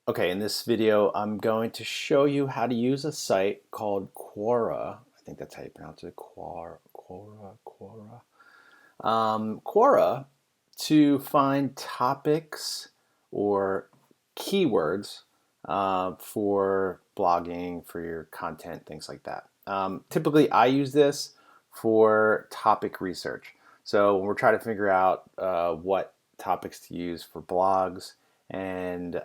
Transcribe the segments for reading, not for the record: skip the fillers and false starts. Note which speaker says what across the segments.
Speaker 1: Okay, in this video, I'm going to show you how to use a site called Quora. I think that's how you pronounce it. Quora to find topics or keywords for blogging, for your content, things like that. Typically, I use this for topic research. So when we're trying to figure out what topics to use for blogs and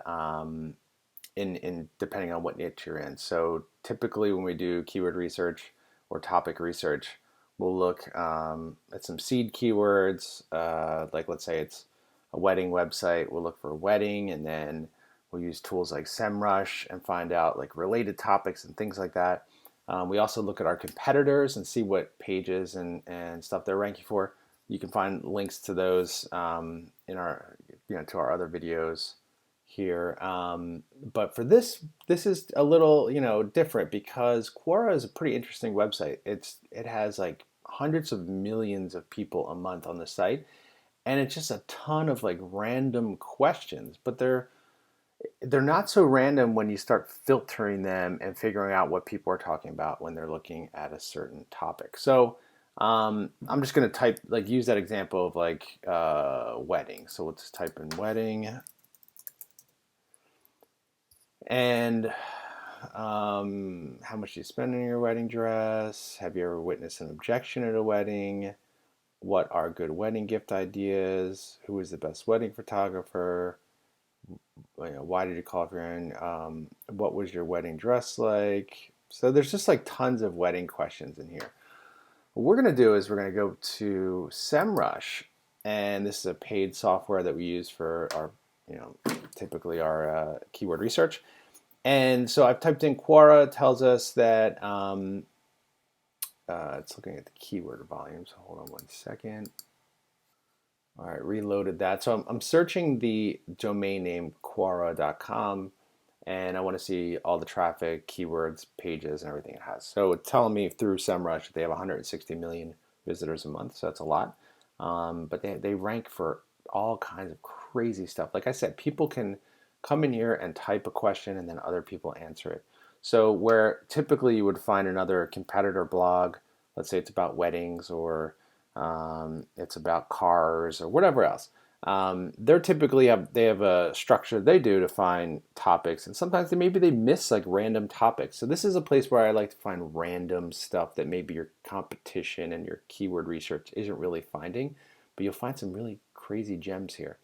Speaker 1: in depending on what niche you're in. So typically when we do keyword research or topic research, we'll look at some seed keywords. Like let's say it's a wedding website, we'll look for wedding, and then we'll use tools like SEMrush and find out like related topics and things like that. We also look at our competitors and see what pages and stuff they're ranking for. You can find links to those in our to our other videos here. But for this is a little different because Quora is a pretty interesting website. It has like hundreds of millions of people a month on the site, and it's just a ton of like random questions. But they're not so random when you start filtering them and figuring out what people are talking about when they're looking at a certain topic. So I'm just going to type like use that example of like wedding. So let's type in wedding. And how much do you spend on your wedding dress? Have you ever witnessed an objection at a wedding? What are good wedding gift ideas? Who is the best wedding photographer? Why did you call for your what was your wedding dress like? So there's just like tons of wedding questions in here. What we're going to do is we're going to go to SEMrush, and this is a paid software that we use for our, typically our keyword research. And so I've typed in Quora. It tells us that it's looking at the keyword volume. So hold on one second. All right, reloaded that. So I'm searching the domain name Quora.com, and I want to see all the traffic, keywords, pages, and everything it has. So it's telling me through SEMrush that they have 160 million visitors a month, so that's a lot. But they rank for all kinds of crazy stuff. Like I said, people can come in here and type a question, and then other people answer it. So where typically you would find another competitor blog, let's say it's about weddings or it's about cars or whatever else. They're typically have a structure they do to find topics, and sometimes maybe they miss like random topics. So this is a place where I like to find random stuff that maybe your competition and your keyword research isn't really finding, but you'll find some really crazy gems here.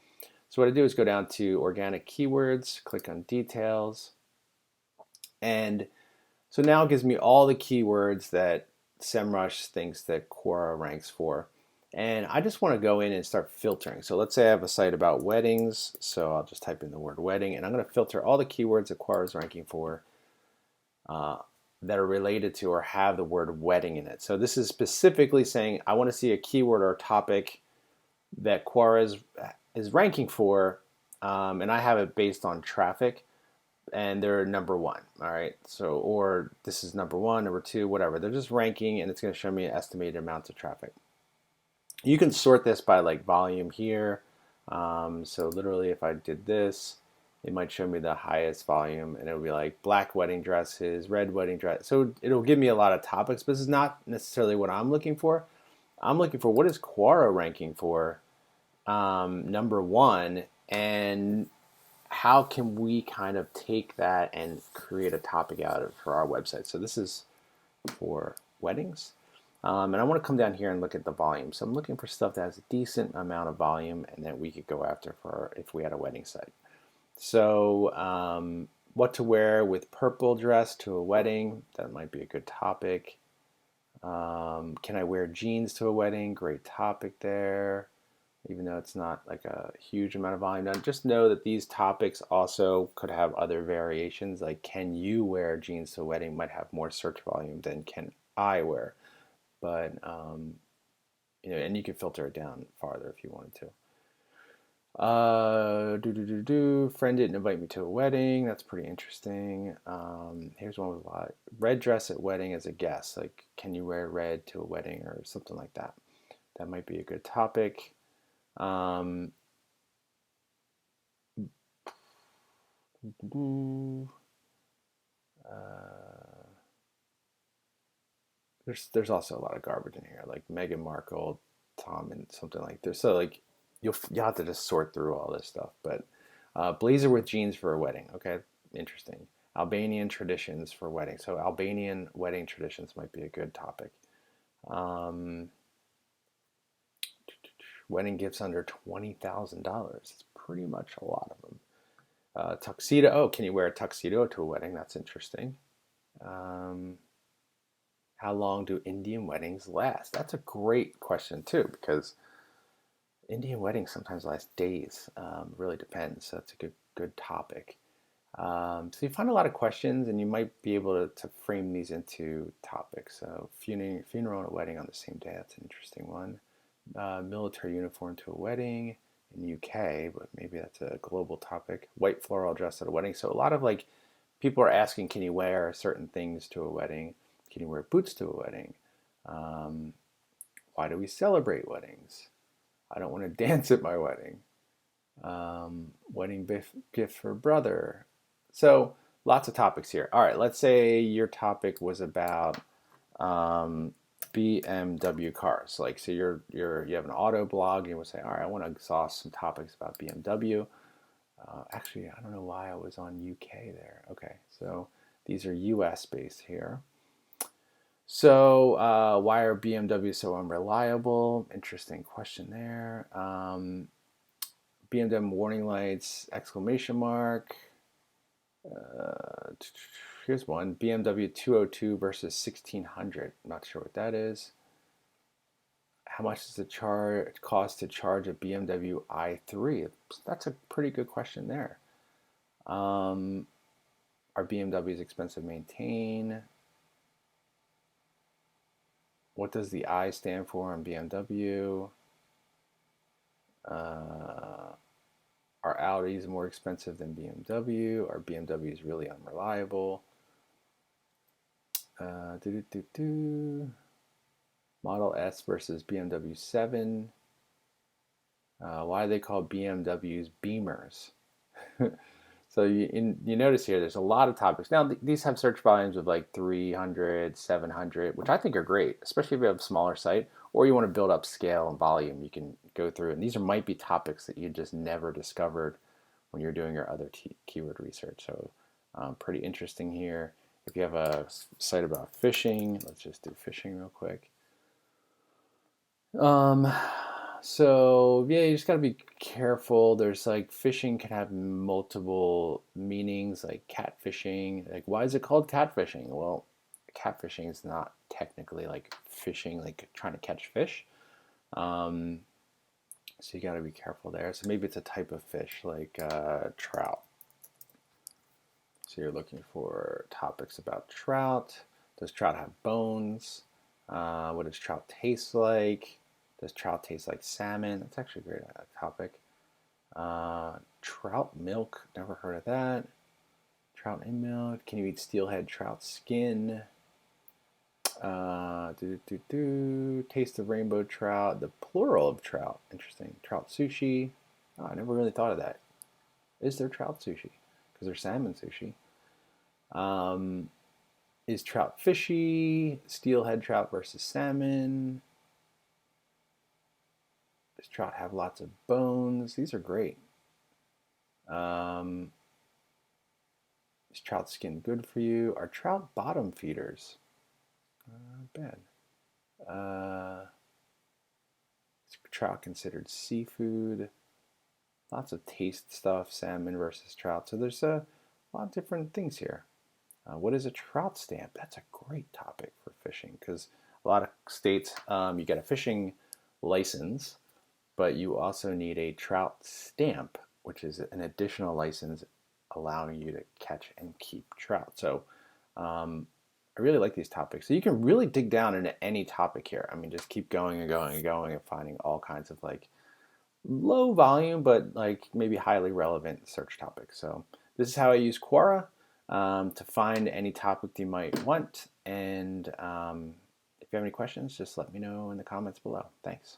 Speaker 1: So what I do is go down to organic keywords, click on details, and so now it gives me all the keywords that SEMrush thinks that Quora ranks for. And I just want to go in and start filtering. So let's say I have a site about weddings. So I'll just type in the word wedding, and I'm going to filter all the keywords that Quora is ranking for uh, that are related to or have the word wedding in it. So this is specifically saying I want to see a keyword or a topic that Quora is ranking for, and I have it based on traffic, and they're number one. All right. So, or this is number one, number two, whatever. They're just ranking, and it's going to show me estimated amounts of traffic. You can sort this by like volume here. So literally, if I did this, it might show me the highest volume, and it'll be like black wedding dresses, red wedding dress. So it'll give me a lot of topics, but this is not necessarily what I'm looking for. I'm looking for what is Quora ranking for, number one, and how can we kind of take that and create a topic out of it for our website. So this is for weddings. And I want to come down here and look at the volume. So I'm looking for stuff that has a decent amount of volume and that we could go after for if we had a wedding site. So what to wear with purple dress to a wedding, that might be a good topic. Can I wear jeans to a wedding? Great topic there, even though it's not like a huge amount of volume. Now, just know that these topics also could have other variations, like can you wear jeans to a wedding might have more search volume than can I wear. But, and you can filter it down farther if you wanted to. Friend didn't invite me to a wedding. That's pretty interesting. Here's one with a lot. Red dress at wedding as a guest. Like, can you wear red to a wedding or something like that? That might be a good topic. Um, Uh, there's also a lot of garbage in here, like Meghan Markle, Tom, and something like this. So like you'll have to just sort through all this stuff. But blazer with jeans for a wedding. Okay, interesting. Albanian traditions for weddings. So Albanian wedding traditions might be a good topic. Um, Wedding gifts under $20,000. It's pretty much a lot of them. Tuxedo. Oh, can you wear a tuxedo to a wedding? That's interesting. Um, how long do Indian weddings last? That's a great question too, because Indian weddings sometimes last days. Really depends. So that's a good topic. So you find a lot of questions, and you might be able to frame these into topics. So funeral and a wedding on the same day. That's an interesting one. Military uniform to a wedding in UK, but maybe that's a global topic. White floral dress at a wedding. So a lot of like people are asking, can you wear certain things to a wedding? Can you wear boots to a wedding? Um, why do we celebrate weddings? I don't want to dance at my wedding. Wedding gift for brother. So lots of topics here. All right, let's say your topic was about BMW cars. Like, so you have an auto blog, and you would say, all right, I want to exhaust some topics about BMW. Actually, I don't know why I was on UK there. Okay, so these are US based here. So why are BMW so unreliable? Interesting question there. BMW warning lights, exclamation mark. Here's one, BMW 202 versus 1600. Not sure what that is. How much does it cost to charge a BMW i3? That's a pretty good question there. Are BMWs expensive to maintain? What does the I stand for on BMW? Are Audis more expensive than BMW? Are BMWs really unreliable? Model S versus BMW 7. Why are they called BMWs Beamers? So you notice here, there's a lot of topics. Now, these have search volumes of like 300, 700, which I think are great, especially if you have a smaller site or you want to build up scale and volume. You can go through, and these might be topics that you just never discovered when you're doing your other keyword research. So pretty interesting here. If you have a site about fishing, let's just do fishing real quick. So yeah, you just gotta be careful. There's like fishing can have multiple meanings, like catfishing. Like, why is it called catfishing? Well, catfishing is not technically like fishing, like trying to catch fish. Um, so you gotta be careful there. So maybe it's a type of fish, like trout. So you're looking for topics about trout. Does trout have bones? What does trout taste like? Does trout taste like salmon? That's actually a great topic. Trout milk, never heard of that. Trout in milk. Can you eat steelhead trout skin? Taste of rainbow trout. The plural of trout. Interesting. Trout sushi. Oh, I never really thought of that. Is there trout sushi? Because there's salmon sushi. Is trout fishy? Steelhead trout versus salmon. Does trout have lots of bones? These are great. Is trout skin good for you? Are trout bottom feeders? Bad. Is trout considered seafood? Lots of taste stuff, salmon versus trout. So there's a lot of different things here. What is a trout stamp? That's a great topic for fishing, because a lot of states you get a fishing license, but you also need a trout stamp, which is an additional license allowing you to catch and keep trout. So I really like these topics. So you can really dig down into any topic here. I mean, just keep going and going and going and finding all kinds of like low volume, but like maybe highly relevant search topics. So this is how I use Quora to find any topic you might want. And if you have any questions, just let me know in the comments below. Thanks.